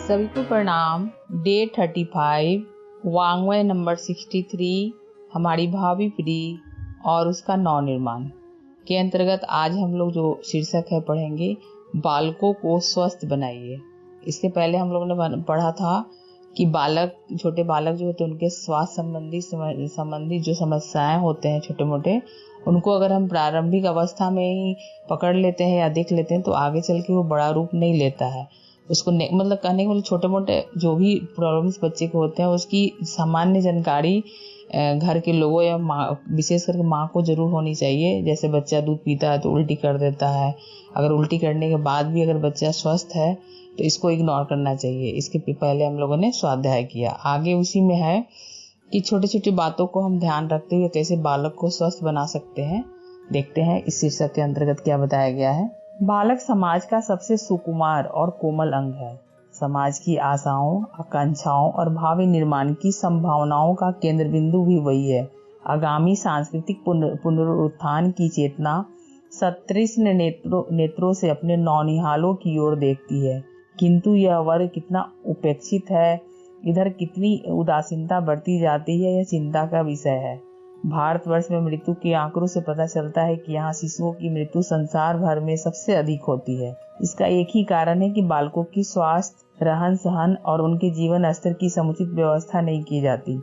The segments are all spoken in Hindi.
सभी को प्रणाम। डे 35 वाङ्मय नंबर 63 हमारी भावी पीढ़ी और उसका नव निर्माण के अंतर्गत आज हम लोग जो शीर्षक है पढ़ेंगे, बालकों को स्वस्थ बनाइए। इसके पहले हम लोगों ने पढ़ा था कि छोटे बालक जो होते हैं उनके स्वास्थ्य संबंधी जो समस्याएं होते हैं छोटे मोटे, उनको अगर हम प्रारंभिक अवस्था में ही पकड़ लेते हैं या देख लेते हैं तो आगे चल के वो बड़ा रूप नहीं लेता है। उसको मतलब कहने के लिए छोटे मोटे जो भी प्रॉब्लम्स बच्चे को होते हैं उसकी सामान्य जानकारी घर के लोगों या विशेष करके माँ को जरूर होनी चाहिए। जैसे बच्चा दूध पीता है तो उल्टी कर देता है, अगर उल्टी करने के बाद भी अगर बच्चा स्वस्थ है तो इसको इग्नोर करना चाहिए। इसके पहले हम लोगों ने स्वाध्याय किया। आगे उसी में है कि छोटी छोटी बातों को हम ध्यान रखते हुए कैसे बालक को स्वस्थ बना सकते हैं। देखते हैं इस शीर्षक के अंतर्गत क्या बताया गया है। बालक समाज का सबसे सुकुमार और कोमल अंग है। समाज की आशाओं, आकांक्षाओं और भावी निर्माण की संभावनाओं का केंद्र बिंदु भी वही है। आगामी सांस्कृतिक पुनरुत्थान की चेतना सतृष्ण नेत्रों से अपने नौनिहालों की ओर देखती है, किंतु यह वर्ग कितना उपेक्षित है, इधर कितनी उदासीनता बढ़ती जाती है, यह चिंता का विषय है। भारतवर्ष में मृत्यु के आंकड़ों से पता चलता है कि यहाँ शिशुओं की मृत्यु संसार भर में सबसे अधिक होती है। इसका एक ही कारण है कि बालकों की स्वास्थ्य, रहन सहन और उनके जीवन स्तर की समुचित व्यवस्था नहीं की जाती।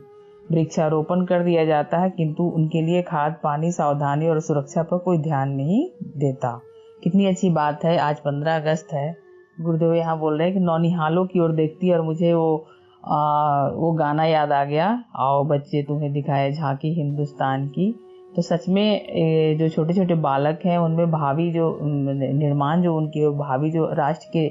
वृक्षारोपण कर दिया जाता है किंतु उनके लिए खाद, पानी, सावधानी और सुरक्षा पर कोई ध्यान नहीं देता। कितनी अच्छी बात है। आज 15 अगस्त है। गुरुदेव यहाँ बोल रहे हैं कि नौनिहालों की ओर देखती है, और मुझे वो गाना याद आ गया, आओ बच्चे तुम्हें दिखाए झांकी हिंदुस्तान की। तो सच में जो छोटे छोटे बालक हैं उनमें भावी जो निर्माण, जो उनके भावी जो राष्ट्र के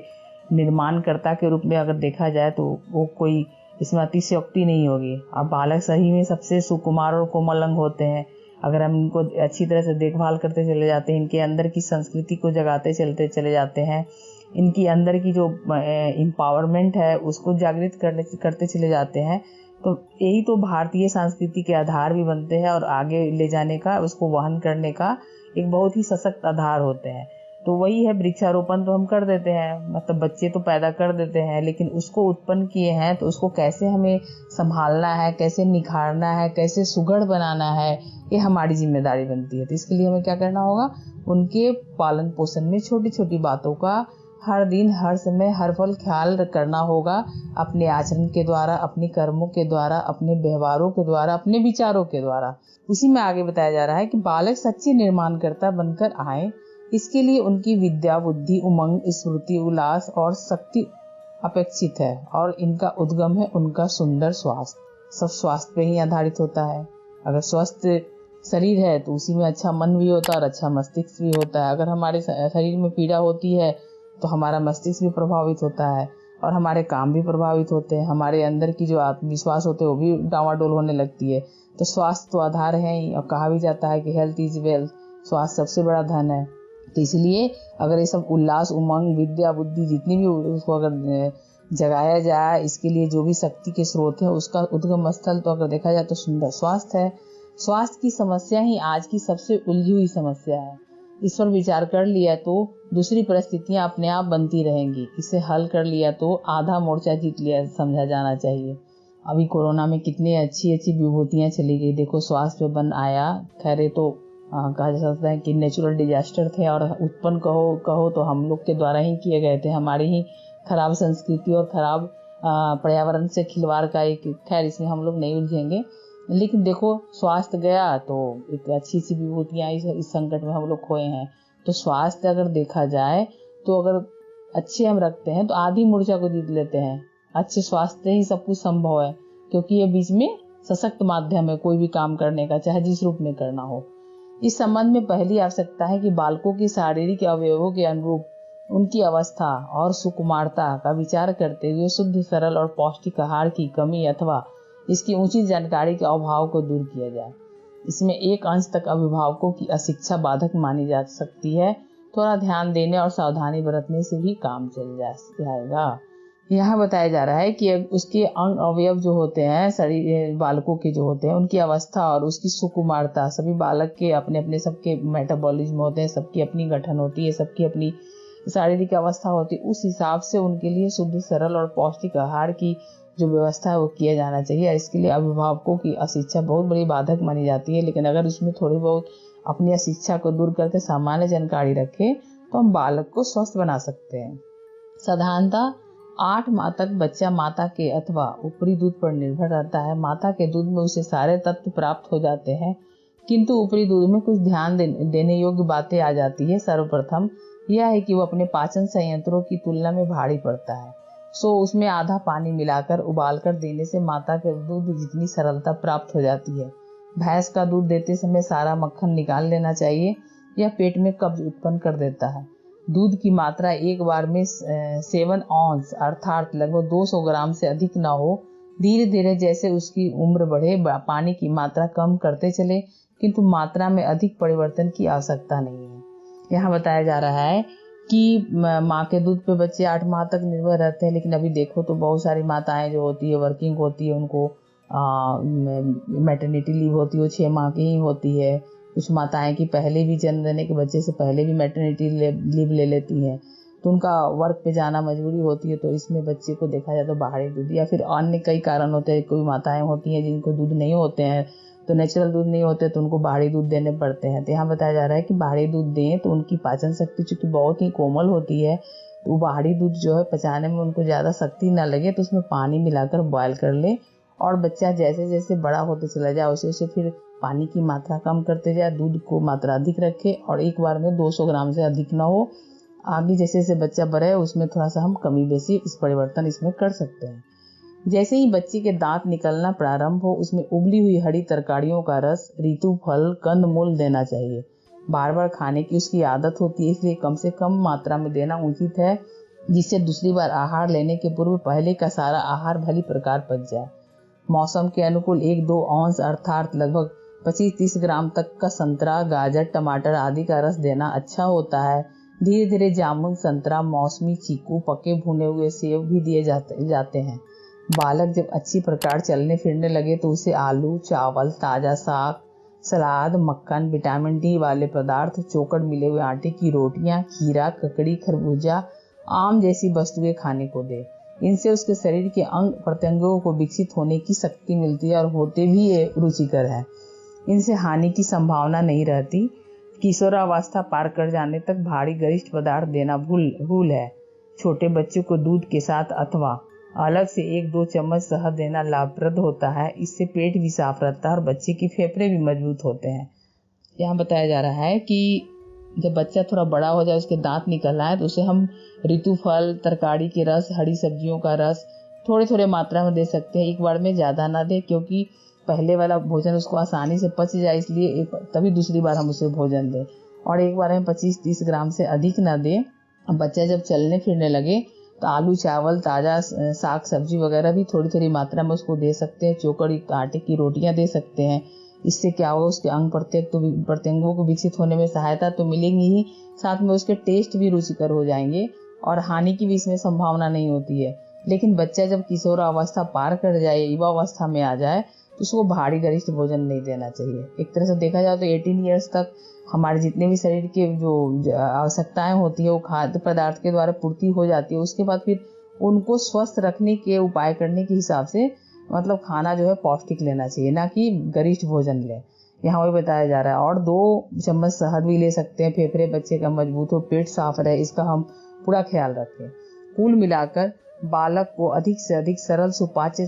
निर्माणकर्ता के रूप में अगर देखा जाए तो वो कोई इसमें अतिशयोक्ति नहीं होगी। अब बालक सही में सबसे सुकुमार और कोमल अंग होते हैं। अगर हम इनको अच्छी तरह से देखभाल करते चले जाते हैं, इनके अंदर की संस्कृति को जगाते चले जाते हैं, इनकी अंदर की जो एम्पावरमेंट है उसको जागृत करते चले जाते हैं, तो यही तो भारतीय संस्कृति के आधार भी बनते हैं और आगे ले जाने का, उसको वहन करने का एक बहुत ही सशक्त आधार होते हैं। तो वही है, वृक्षारोपण तो हम कर देते हैं, मतलब बच्चे तो पैदा कर देते हैं, लेकिन उसको उत्पन्न किए हैं तो उसको कैसे हमें संभालना है, कैसे निखारना है, कैसे सुघड़ बनाना है, ये हमारी जिम्मेदारी बनती है। तो इसके लिए हमें क्या करना होगा, उनके पालन पोषण में छोटी छोटी बातों का हर दिन, हर समय, हर पल ख्याल करना होगा, अपने आचरण के द्वारा, अपने कर्मों के द्वारा, अपने व्यवहारों के द्वारा, अपने विचारों के द्वारा। उसी में आगे बताया जा रहा है कि बालक सच्चे निर्माणकर्ता बनकर आए, इसके लिए उनकी विद्या, बुद्धि, उमंग, स्फूर्ति, उल्लास और शक्ति अपेक्षित है, और इनका उद्गम है उनका सुंदर स्वास्थ्य। सब स्वास्थ्य पे ही आधारित होता है। अगर स्वस्थ शरीर है तो उसी में अच्छा मन भी होता है और अच्छा मस्तिष्क भी होता है। अगर हमारे शरीर में पीड़ा होती है तो हमारा मस्तिष्क भी प्रभावित होता है और हमारे काम भी प्रभावित होते हैं। हमारे अंदर की जो आत्मविश्वास होते हैं वो भी डावाडोल होने लगती है। तो स्वास्थ्य तो आधार है ही, और कहा भी जाता है कि हेल्थ इज वेल्थ, स्वास्थ्य सबसे बड़ा धन है। तो इसलिए अगर ये सब उल्लास, उमंग, विद्या, बुद्धि जितनी भी उसको अगर जगाया जाए, इसके लिए जो भी शक्ति के स्रोत है उसका उद्गम स्थल तो अगर देखा जाए तो सुंदर स्वास्थ्य है। स्वास्थ्य की समस्या ही आज की सबसे उलझी हुई समस्या है। इस पर विचार कर लिया तो दूसरी परिस्थितियां अपने आप बनती रहेंगी। इसे हल कर लिया तो आधा मोर्चा जीत लिया समझा जाना चाहिए। अभी कोरोना में कितनी अच्छी अच्छी विभूतियां चली गई। देखो, स्वास्थ्य पे बन आया। खैर ये तो कहा जा सकता है कि नेचुरल डिजास्टर थे, और उत्पन्न कहो तो हम लोग के द्वारा ही किए गए थे। हमारी ही खराब संस्कृति और खराब पर्यावरण से खिलवाड़ का एक, खैर इसमें हम लोग नहीं उलझेंगे। लेकिन देखो, स्वास्थ्य गया तो एक अच्छी सी विभूतियां इस संकट में हम लोग खोए हैं। तो स्वास्थ्य अगर देखा जाए तो अगर अच्छे हम रखते हैं तो आधी मोर्चा को जीत लेते हैं। अच्छे स्वास्थ्य ही सब कुछ संभव है, क्योंकि ये बीच में सशक्त माध्यम है कोई भी काम करने का, चाहे जिस रूप में करना हो। इस संबंध में पहली आवश्यकता है कि बालकों की शारीरिक अवयवों के अनुरूप उनकी अवस्था और सुकुमारता का विचार करते हुए शुद्ध, सरल और पौष्टिक आहार की कमी अथवा इसकी उचित जानकारी के अभाव को दूर किया जाए। इसमें एक अंश तक अभिभावकों की अशिक्षा बाधक मानी जा सकती है। थोड़ा ध्यान देने और सावधानी बरतने से भी काम चल जाएगा। यहाँ बताया जा रहा है कि उसके अंग अवयव जो होते हैं, शरीर बालकों के जो होते हैं, उनकी अवस्था और उसकी सुकुमारता, सभी बालक के अपने अपने सबके मेटाबॉलिज्म होते हैं, सबकी अपनी गठन होती है, सबकी अपनी शारीरिक अवस्था होती है, उस हिसाब से उनके लिए शुद्ध, सरल और पौष्टिक आहार की जो व्यवस्था है वो किया जाना चाहिए। इसके लिए अभिभावकों की अशिक्षा बहुत बड़ी बाधक मानी जाती है, लेकिन अगर उसमें थोड़ी बहुत अपनी अशिक्षा को दूर करके सामान्य जानकारी रखें तो हम बालक को स्वस्थ बना सकते हैं। साधारणतः 8 माह तक बच्चा माता के अथवा ऊपरी दूध पर निर्भर रहता है। माता के दूध में उसे सारे तत्व प्राप्त हो जाते हैं, किंतु ऊपरी दूध में कुछ ध्यान देने योग्य बातें आ जाती है। सर्वप्रथम यह है कि वो अपने पाचन संयंत्रों की तुलना में भारी पड़ता है। उसमें आधा पानी मिलाकर उबालकर देने से माता के दूध जितनी सरलता प्राप्त हो जाती है। भैंस का दूध देते समय सारा मक्खन निकाल लेना चाहिए, यह पेट में कब्ज उत्पन्न कर देता है। दूध की मात्रा एक बार में 7 ऑन्स अर्थात लगभग 200 ग्राम से अधिक न हो। धीरे धीरे जैसे उसकी उम्र बढ़े पानी की मात्रा कम करते चले, किंतु मात्रा में अधिक परिवर्तन की आवश्यकता नहीं है। यहाँ बताया जा रहा है कि माँ के दूध पे बच्चे 8 माह तक निर्भर रहते हैं, लेकिन अभी देखो तो बहुत सारी माताएं जो होती है वर्किंग होती है, उनको मैटरनिटी लीव होती है, वो 6 माह की ही होती है। कुछ माताएं की पहले भी जन्म देने के बच्चे से पहले भी मैटरनिटी लीव ले लेती हैं, तो उनका वर्क पे जाना मजबूरी होती है। तो इसमें बच्चे को देखा जाए तो बाहरी दूध या फिर अन्य कई कारण होते हैं। कोई माताएं होती हैं जिनको दूध नहीं होते हैं, तो नेचुरल दूध नहीं होते तो उनको बाहरी दूध देने पड़ते हैं। तो यहाँ बताया जा रहा है कि बाहरी दूध दें तो उनकी पाचन शक्ति चूंकि बहुत ही कोमल होती है, तो बाहरी दूध जो है पचाने में उनको ज़्यादा शक्ति ना लगे, तो उसमें पानी मिलाकर बॉयल कर ले और बच्चा जैसे जैसे बड़ा होते चला जाए वैसे वैसे फिर पानी की मात्रा कम करते जाए, दूध को मात्रा अधिक रखे और एक बार में 200 ग्राम से अधिक ना हो। आगे जैसे जैसे बच्चा बढ़े उसमें थोड़ा सा हम कमी बेसी इस परिवर्तन इसमें कर सकते हैं। जैसे ही बच्चे के दांत निकलना प्रारंभ हो, उसमें उबली हुई हरी तरकारियों का रस, ऋतु फल, कंदमूल देना चाहिए। बार बार खाने की उसकी आदत होती है, इसलिए कम से कम मात्रा में देना उचित है, जिससे दूसरी बार आहार लेने के पूर्व पहले का सारा आहार भली प्रकार पच जाए। मौसम के अनुकूल 1-2 औंस अर्थात लगभग 25-30 ग्राम तक का संतरा, गाजर, टमाटर आदि का रस देना अच्छा होता है। धीरे धीरे जामुन, संतरा, मौसमी, चीकू, पके भुने हुए सेब भी दिए जाते हैं। बालक जब अच्छी प्रकार चलने फिरने लगे तो उसे आलू, चावल, ताजा साग, सलाद, मक्खन, विटामिन डी वाले पदार्थ, चोकर मिले हुए आटे की रोटियां, खीरा, ककड़ी, खरबूजा, आम जैसी वस्तुएं खाने को दे। इनसे उसके शरीर के अंग प्रत्यंगों को विकसित होने की शक्ति मिलती है और होते भी ये रुचिकर है। इनसे हानि की संभावना नहीं रहती। किशोरावस्था पार कर जाने तक भारी गरिष्ठ पदार्थ देना भूल है। छोटे बच्चों को दूध के साथ अथवा अलग से 1-2 चम्मच शहद देना लाभप्रद होता है। इससे पेट भी साफ रहता है और बच्चे की फेफड़े भी मजबूत होते हैं। यहाँ बताया जा रहा है कि जब बच्चा थोड़ा बड़ा हो जाए, उसके दांत निकल आए, तो उसे हम ऋतु फल, तरकारी के रस, हरी सब्जियों का रस थोड़े थोड़े मात्रा में दे सकते हैं। एक बार में ज़्यादा ना दे, क्योंकि पहले वाला भोजन उसको आसानी से पच जाए, इसलिए तभी दूसरी बार हम उसे भोजन दें। और एक बार में 25-30 ग्राम से अधिक ना दें। अब बच्चा जब चलने फिरने लगे तो आलू, चावल, ताज़ा साग सब्जी वगैरह भी थोड़ी थोड़ी मात्रा में उसको दे सकते हैं। चोकर आटे की रोटियां दे सकते हैं। इससे क्या होगा, उसके अंग प्रत्यंगों को विकसित होने में सहायता तो मिलेगी ही, साथ में उसके टेस्ट भी रुचिकर हो जाएंगे और हानि की भी इसमें संभावना नहीं होती है। लेकिन बच्चा जब किशोरावस्था पार कर जाए, युवावस्था में आ जाए, तो उसको भारी गरिष्ठ भोजन नहीं देना चाहिए। एक तरह से देखा जाए तो 18 ईयर्स तक हमारे जितने भी शरीर के जो आवश्यकताएं होती है वो खाद्य पदार्थ के द्वारा पूर्ति हो जाती है। उसके बाद फिर उनको स्वस्थ रखने के उपाय करने के हिसाब से मतलब खाना जो है पौष्टिक लेना चाहिए, ना कि गरिष्ठ भोजन ले। यहाँ वही बताया जा रहा है। और 2 चम्मच शहद भी ले सकते हैं। फेफड़े बच्चे का मजबूत हो, पेट साफ रहे, इसका हम पूरा ख्याल रखें। कुल मिलाकर बालक को अधिक से अधिक सरल, सुपाच्य,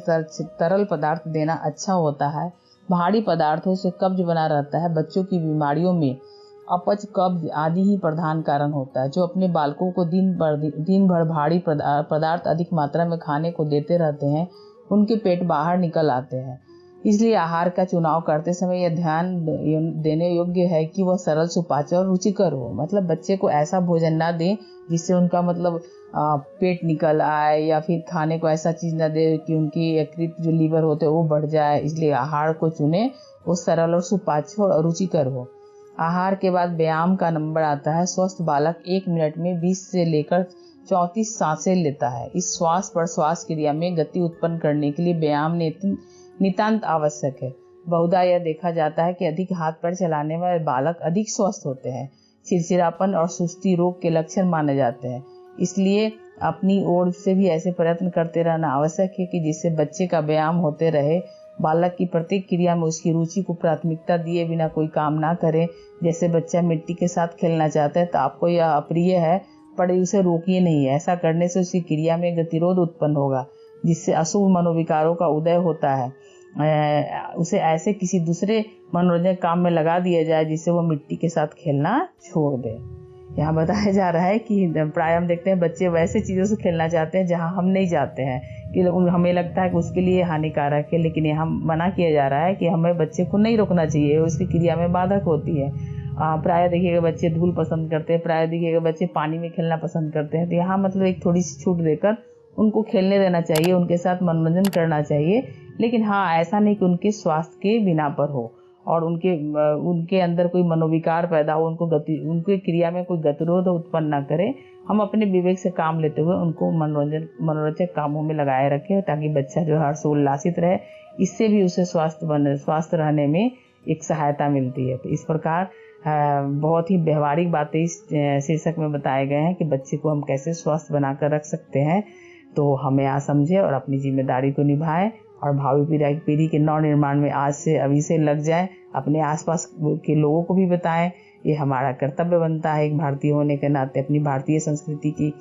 तरल पदार्थ देना अच्छा होता है। भारी पदार्थों से कब्ज बना रहता है। बच्चों की बीमारियों में अपच, कब्ज आदि ही प्रधान कारण होता है। जो अपने बालकों को दिन भर भारी पदार्थ अधिक मात्रा में खाने को देते रहते हैं, उनके पेट बाहर निकल आते हैं। इसलिए आहार का चुनाव करते समय यह ध्यान देने योग्य है कि वह सरल, सुपाच्य और रुचिकर हो। मतलब बच्चे को ऐसा भोजन ना दें जिससे उनका मतलब पेट निकल आए, या फिर खाने को ऐसा चीज ना दे कि उनकी यकृत जो लीवर होते हैं वो बढ़ जाए। इसलिए आहार को चुने वो सरल और सुपाच्य और रुचिकर हो। आहार के बाद व्यायाम का नंबर आता है। स्वस्थ बालक 1 मिनट में 20 से लेकर 34 सांसें लेता है। इस श्वास प्रश्वास क्रिया में गति उत्पन्न करने के लिए व्यायाम नितांत आवश्यक है। बहुधा यह देखा जाता है कि अधिक हाथ पैर चलाने वाले बालक अधिक स्वस्थ होते हैं। चिड़चिड़ापन और सुस्ती रोग के लक्षण माने जाते हैं। इसलिए अपनी ओर से भी ऐसे प्रयत्न करते रहना आवश्यक है कि जिससे बच्चे का व्यायाम होते रहे। बालक की प्रत्येक क्रिया में उसकी रुचि को प्राथमिकता दिए बिना कोई काम ना करें। जैसे बच्चा मिट्टी के साथ खेलना चाहता है तो आपको यह अप्रिय है, पर उसे रोकिए नहीं। ऐसा करने से उसकी क्रिया में गतिरोध उत्पन्न होगा, जिससे अशुभ मनोविकारों का उदय होता है। उसे ऐसे किसी दूसरे मनोरंजन काम में लगा दिया जाए जिससे वो मिट्टी के साथ खेलना छोड़ दे। यहाँ बताया जा रहा है कि प्राय हम देखते हैं बच्चे वैसे चीज़ों से खेलना चाहते हैं जहाँ हम नहीं जाते हैं, कि हमें लगता है कि उसके लिए हानिकारक है, लेकिन यहाँ मना किया जा रहा है कि हमें बच्चे को नहीं रोकना चाहिए, उसकी क्रिया में बाधक होती है। प्राय देखिएगा बच्चे धूल पसंद करते हैं, प्राय देखिएगा बच्चे पानी में खेलना पसंद करते हैं। तो यहाँ मतलब एक थोड़ी सी छूट देकर उनको खेलने देना चाहिए, उनके साथ मनोरंजन करना चाहिए, लेकिन हाँ ऐसा नहीं कि उनके स्वास्थ्य के बिना पर हो और उनके अंदर कोई मनोविकार पैदा हो, उनकी क्रिया में कोई गतिरोध उत्पन्न ना करे। हम अपने विवेक से काम लेते हुए उनको मनोरंजक कामों में लगाए रखें, ताकि बच्चा जो है हर्षोल्लासित रहे। इससे भी उसे स्वस्थ रहने में एक सहायता मिलती है। तो इस प्रकार बहुत ही व्यवहारिक बातें इस शीर्षक में बताए गए हैं कि बच्चे को हम कैसे स्वस्थ बनाकर रख सकते हैं। तो हमें आज समझे और अपनी जिम्मेदारी को निभाएं और भावी पीढ़ी के नव निर्माण में आज से अभी से लग जाएं। अपने आसपास के लोगों को भी बताएं। ये हमारा कर्तव्य बनता है एक भारतीय होने के नाते। अपनी भारतीय संस्कृति की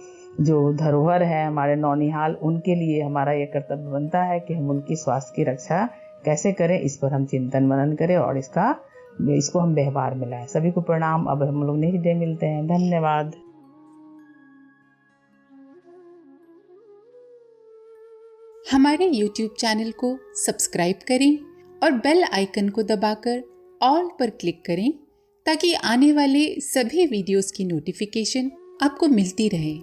जो धरोहर है हमारे नौनिहाल, उनके लिए हमारा ये कर्तव्य बनता है कि हम उनकी स्वास्थ्य की रक्षा कैसे करें, इस पर हम चिंतन मनन करें और इसको हम व्यवहार में लाएं। सभी को प्रणाम। अब हम लोग नेक्स्ट डे मिलते हैं। धन्यवाद। हमारे YouTube चैनल को सब्सक्राइब करें और बेल आइकन को दबाकर ऑल पर क्लिक करें ताकि आने वाले सभी वीडियोस की नोटिफिकेशन आपको मिलती रहे।